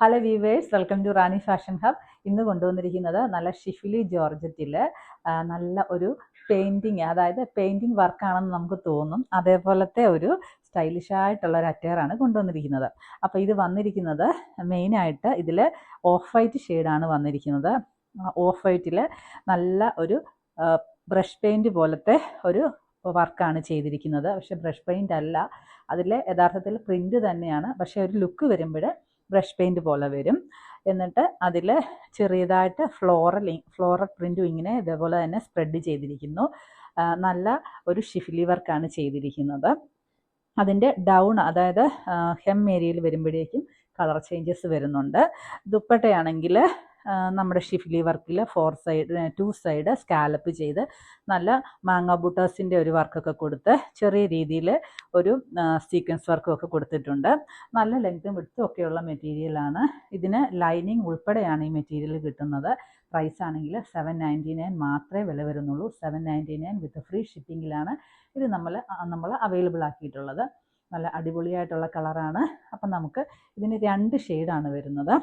Hello viewers, welcome to Rani fashion hub. ഇന്ന് കൊണ്ടുവന്നിരിക്കുന്നത് നല്ല ഷിഫിലി ജോർജറ്റിൽ നല്ല ഒരു പെയിൻറ്റിങ്, അതായത് പെയിൻറ്റിങ് വർക്കാണെന്ന് നമുക്ക് തോന്നും. അതേപോലത്തെ ഒരു സ്റ്റൈലിഷ് ആയിട്ടുള്ള ഒരു അറ്റയറാണ് കൊണ്ടുവന്നിരിക്കുന്നത്. അപ്പോൾ ഇത് വന്നിരിക്കുന്നത് മെയിനായിട്ട് ഇതിൽ ഓഫ് വൈറ്റ് ഷെയ്ഡാണ് വന്നിരിക്കുന്നത്. ഓഫ് വൈറ്റിൽ നല്ല ഒരു ബ്രഷ് പെയിൻറ്റ് പോലത്തെ ഒരു വർക്കാണ് ചെയ്തിരിക്കുന്നത്. പക്ഷെ ബ്രഷ് പെയിൻ്റ് അല്ല, അതിൽ യഥാർത്ഥത്തിൽ പ്രിൻ്റ് തന്നെയാണ്. പക്ഷേ ഒരു ലുക്ക് വരുമ്പോൾ ബ്രഷ് പെയിൻറ്റ് പോലെ വരും. എന്നിട്ട് അതിൽ ചെറിയതായിട്ട് ഫ്ലോറൽ പ്രിൻറ്റും ഇങ്ങനെ ഇതേപോലെ തന്നെ സ്പ്രെഡ് ചെയ്തിരിക്കുന്നു. നല്ല ഒരു ഷിഫിലി വർക്കാണ് ചെയ്തിരിക്കുന്നത്. അതിൻ്റെ ഡൗൺ, അതായത് ഹെം ഏരിയയിൽ വരുമ്പോഴേക്കും കളർ ചേഞ്ചസ് വരുന്നുണ്ട്. ദുപ്പട്ടയാണെങ്കിൽ നമ്മുടെ ഷിഫിലി വർക്കിൽ 2 സൈഡ് സ്കാലപ്പ് ചെയ്ത് നല്ല മാങ്ങ ബൂട്ടേഴ്സിൻ്റെ ഒരു വർക്കൊക്കെ കൊടുത്ത് ചെറിയ രീതിയിൽ ഒരു സീക്വൻസ് വർക്കും ഒക്കെ കൊടുത്തിട്ടുണ്ട്. നല്ല ലെങ്ത്തും വിഡ്ത്തും ഒക്കെയുള്ള മെറ്റീരിയലാണ്. ഇതിന് ലൈനിങ് ഉൾപ്പെടെയാണ് ഈ മെറ്റീരിയൽ കിട്ടുന്നത്. പ്രൈസ് ആണെങ്കിൽ $799 മാത്രമേ വില വരുന്നുള്ളൂ. $799 വിത്ത് ഫ്രീ ഷിപ്പിങ്ങിലാണ് ഇത് നമ്മൾ അവൈലബിൾ ആക്കിയിട്ടുള്ളത്. നല്ല അടിപൊളിയായിട്ടുള്ള കളറാണ്. അപ്പം നമുക്ക് ഇതിന് 2 ഷെയ്ഡാണ് വരുന്നത്.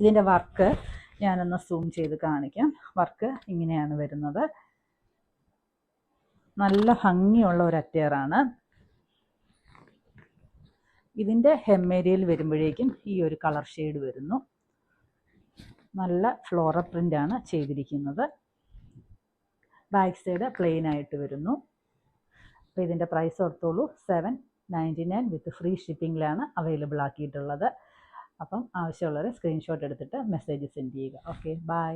ഇതിൻ്റെ വർക്ക് ഞാനൊന്ന് സൂം ചെയ്ത് കാണിക്കാം. വർക്ക് ഇങ്ങനെയാണ് വരുന്നത്. നല്ല ഭംഗിയുള്ള ഒരു അറ്റയറാണ്. ഇതിൻ്റെ ഹെം ഏരിയയിൽ വരുമ്പോഴേക്കും ഈ ഒരു കളർ ഷെയ്ഡ് വരുന്നു. നല്ല ഫ്ലോറൽ പ്രിൻ്റാണ് ചെയ്തിരിക്കുന്നത്. ബാക്ക് സൈഡ് പ്ലെയിൻ ആയിട്ട് വരുന്നു. അപ്പോൾ ഇതിൻ്റെ പ്രൈസ് ഓർത്തോളൂ, $799 വിത്ത് ഫ്രീ ഷിപ്പിങ്ങിലാണ് അവൈലബിൾ ആക്കിയിട്ടുള്ളത്. അപ്പം ആവശ്യമുള്ളവർ സ്ക്രീൻഷോട്ട് എടുത്തിട്ട് മെസ്സേജ് സെൻഡ് ചെയ്യുക. Okay, by.